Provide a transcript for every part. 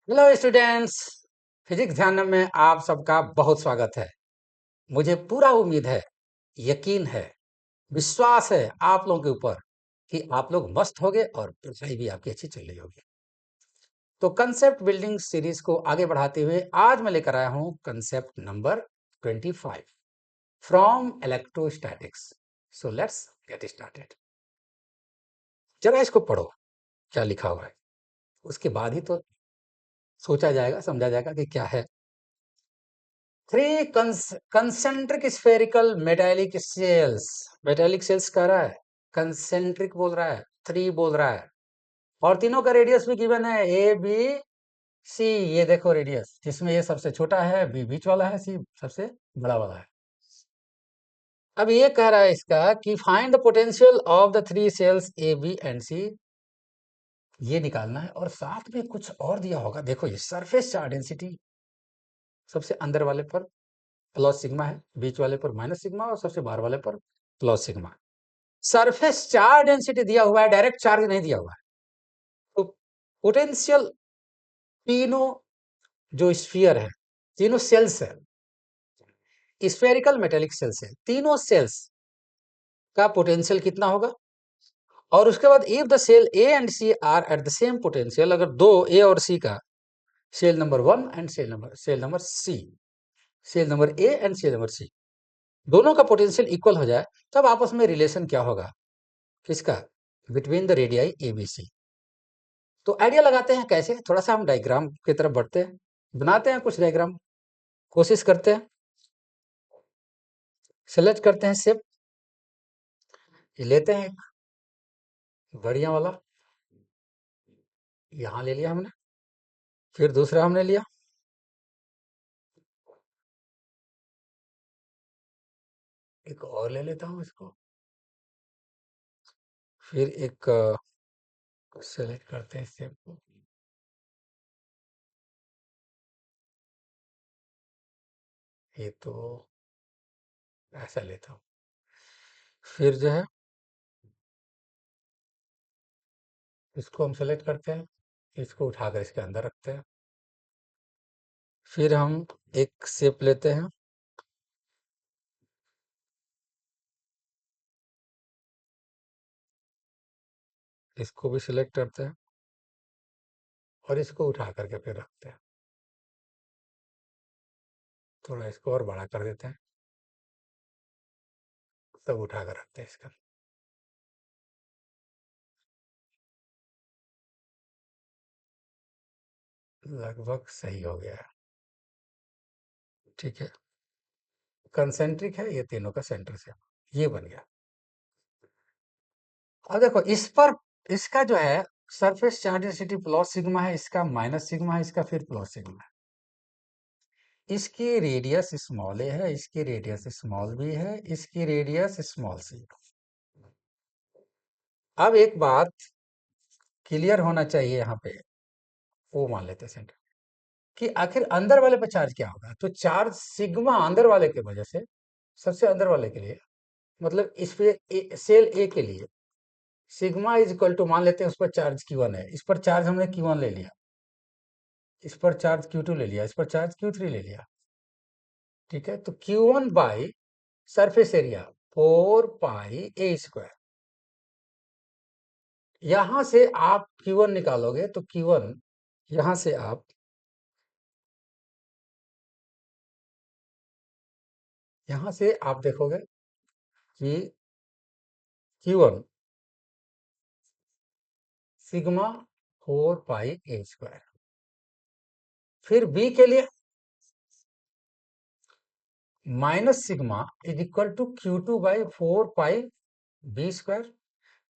Hello students. Physics ध्यान में आप सबका बहुत स्वागत है। मुझे पूरा उम्मीद है, यकीन है, विश्वास है आप लोगों के ऊपर कि आप लोग मस्त होगे और पढ़ाई भी आपकी अच्छी चल रही होगी। तो कंसेप्ट बिल्डिंग सीरीज को आगे बढ़ाते हुए आज मैं लेकर आया हूं concept number 25 from electrostatics. So let's get started. जरा इसको पढ़ो, क्या लिखा हुआ है, उसके बाद ही तो सोचा जाएगा, समझा जाएगा कि क्या है। Three concentric spherical metallic shells कह रहा है, कंसेंट्रिक बोल रहा है, थ्री बोल रहा है, और तीनों का रेडियस भी गिवन है ए बी सी। ये देखो रेडियस, जिसमें ये सबसे छोटा है, बी बीच वाला है, सी सबसे बड़ा वाला है। अब ये कह रहा है इसका कि find the potential of the three cells A B and C, ये निकालना है। और साथ में कुछ और दिया होगा, देखो ये सरफेस चार्ज डेंसिटी सबसे अंदर वाले पर प्लस सिग्मा है, बीच वाले पर माइनस सिग्मा और सबसे बाहर वाले पर plus sigma. Surface charge density दिया हुआ है, डायरेक्ट चार्ज नहीं दिया हुआ है। तो पोटेंशियल, तीनों जो स्फीयर है, तीनों सेल्स है, स्फेरिकल मेटेलिक सेल्स है, तीनों सेल्स का पोटेंशियल कितना होगा। और उसके बाद if the shell A and C are at the same potential, अगर दो ए और सी का shell number 1 and shell number A and shell number C दोनों का पोटेंशियल इक्वल हो जाए, तब आपस में रिलेशन क्या होगा, किसका, between the radii A B C. तो आइडिया लगाते हैं कैसे, थोड़ा सा हम डायग्राम की तरफ बढ़ते हैं, बनाते हैं कुछ डायग्राम, कोशिश करते हैं। सेलेक्ट करते हैं शेप, ये लेते हैं एक बढ़िया वाला, यहाँ ले लिया हमने, फिर दूसरा हमने लिया, एक और ले लेता हूँ इसको, फिर एक सेलेक्ट करते हैं शेप को, ये तो ऐसा लेता हूँ। फिर जो है इसको हम सेलेक्ट करते हैं, इसको उठाकर इसके अंदर रखते हैं। फिर हम एक शेप लेते हैं, इसको भी सिलेक्ट करते हैं और इसको उठा करके फिर रखते हैं। थोड़ा इसको और बड़ा कर देते हैं, तब उठा कर रखते हैं इसका। लगभग सही हो गया है, ठीक है। कंसेंट्रिक है, ये तीनों का सेंटर से ये बन गया। अब देखो इस पर, इसका जो है surface charge density plus sigma है, इसका माइनस सिग्मा है, इसका फिर प्लस सिग्मा है। इसकी रेडियस स्मॉल ए है, इसकी रेडियस स्मॉल बी है, इसकी रेडियस स्मॉल सी। अब एक बात क्लियर होना चाहिए यहाँ पे, वो मान लेते हैं सेंटर, कि आखिर अंदर वाले पर चार्ज क्या होगा। तो चार्ज सिग्मा अंदर वाले के वजह से, सबसे अंदर वाले के लिए, मतलब इस पे सेल ए के लिए सिग्मा इज इक्वल टू, मान लेते हैं उस पर चार्ज Q1 है, इस पर चार्ज हमने Q1 ले लिया, इस पर चार्ज Q2 ले लिया, इस पर चार्ज Q3 ले लिया, ठीक है। तो Q1 by surface area 4 pi A²। यहां से आप Q1 निकालोगे तो Q1, यहां से आप, यहां से आप देखोगे कि Q1 सिग्मा 4 पाई A²। फिर B के लिए minus sigma is equal to Q2 by 4 pi B²।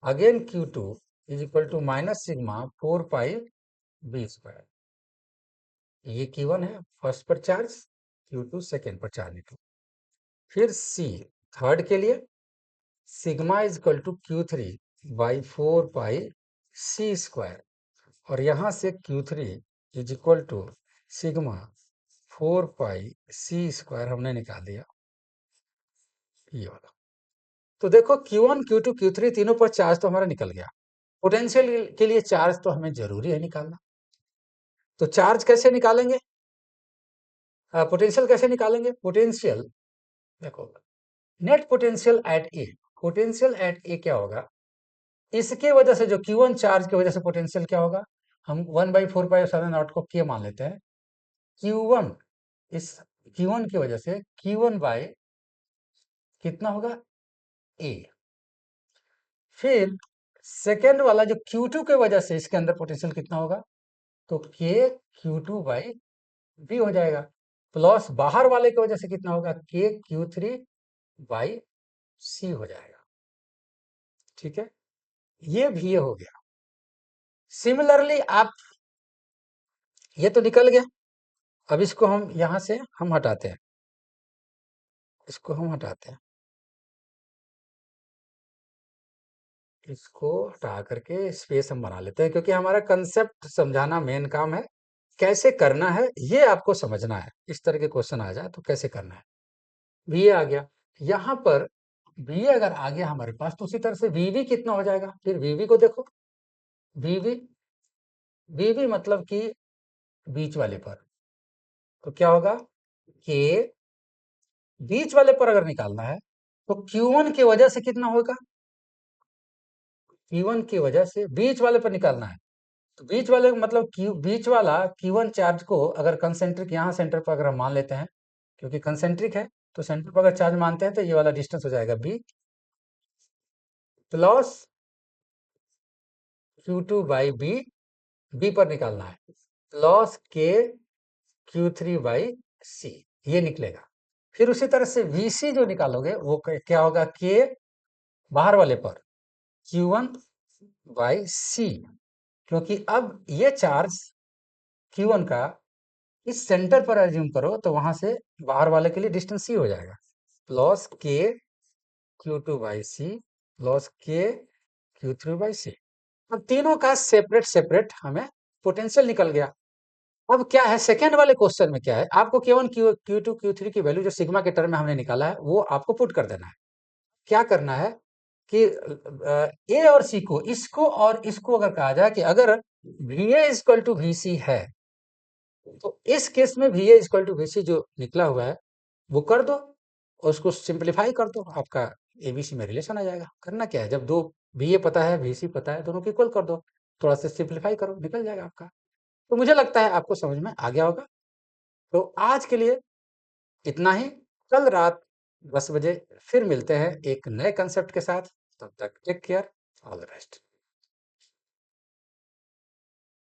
Again Q2 is equal to minus sigma 4 pi B²। ये Q1 है फर्स्ट पर चार्ज, Q2 सेकेंड पर चार्ज निकला। फिर C थर्ड के लिए sigma is equal to Q3 by 4 pi C²। और यहां से Q3 is equal to sigma 4 pi C² हमने निकाल दिया, ये वाला। तो देखो Q1 Q2 Q3 तीनों पर चार्ज तो हमारा निकल गया। पोटेंशियल के लिए चार्ज तो हमें जरूरी है निकालना। तो चार्ज कैसे निकालेंगे, पोटेंशियल कैसे निकालेंगे? पोटेंशियल देखो, net potential at A, potential at A क्या होगा, इसके वजह से जो Q1 चार्ज की वजह से पोटेंशियल क्या होगा, हम 1/4πε0 को K मान लेते हैं। Q1, इस Q1 की वजह से Q1 बाय कितना होगा, ए। फिर सेकेंड वाला जो Q2 की वजह से इसके अंदर पोटेंशियल कितना होगा, तो K Q2 बाई बी हो जाएगा, प्लस बाहर वाले की वजह से कितना होगा, K Q3 बाई सी हो जाएगा। ठीक है, ये भी ये हो गया। सिमिलरली आप, ये तो निकल गया, अब इसको हम यहां से हम हटाते हैं, इसको हम हटाते हैं, इसको हटा करके स्पेस हम बना लेते हैं, क्योंकि हमारा कंसेप्ट समझाना मेन काम है। कैसे करना है ये आपको समझना है, इस तरह के क्वेश्चन आ जाए तो कैसे करना है। वी आ गया, यहाँ पर वी अगर आ गया हमारे पास, तो उसी तरह से वीवी कितना हो जाएगा, फिर वीवी को देखो, वीवी वीवी मतलब कि बीच वाले पर, तो क्या होगा, कि बीच वाले पर अगर निकालना है तो Q1 की वजह से कितना होगा, Q1 की वजह से बीच वाले पर निकालना है, तो बीच वाले मतलब बीच वाला Q1 चार्ज को अगर कंसेंट्रिक यहाँ सेंटर पर अगर हम मान लेते हैं, क्योंकि कंसेंट्रिक है तो सेंटर पर अगर चार्ज मानते हैं तो ये वाला डिस्टेंस हो जाएगा B, plus Q2 by B, B पर निकालना है, प्लस के Q3 बाई सी, ये निकलेगा। फिर उसी तरह से VC जो निकालोगे वो क्या होगा, के बाहर वाले पर Q1 बाई सी, क्योंकि अब ये चार्ज Q1 का इस सेंटर पर एज्यूम करो तो वहां से बाहर वाले के लिए डिस्टेंस सी हो जाएगा, प्लस के Q2 बाई सी, प्लस के Q3 बाई सी। अब तीनों का सेपरेट सेपरेट हमें पोटेंशियल निकल गया। अब क्या है, सेकेंड वाले क्वेश्चन में क्या है, आपको केवल Q2 Q3 की वैल्यू जो सिग्मा के टर्म में हमने निकाला है वो आपको पुट कर देना है। क्या करना है कि ए और सी को, इसको और इसको अगर कहा जाए कि अगर VA इक्वल टू VC है, तो इस केस में VA इक्वल टू VC जो निकला हुआ है वो कर दो और उसको सिंप्लीफाई कर दो, आपका ABC में रिलेशन आ जाएगा। करना क्या है, जब दो VA पता है VC पता है, दोनों को इक्वल कर दो, थोड़ा सा सिंप्लीफाई करो, निकल जाएगा आपका। तो मुझे लगता है आपको समझ में आ गया होगा। तो आज के लिए इतना ही, कल रात 10 बजे फिर मिलते हैं एक नए कंसेप्ट के साथ। तब तक take care, all the best.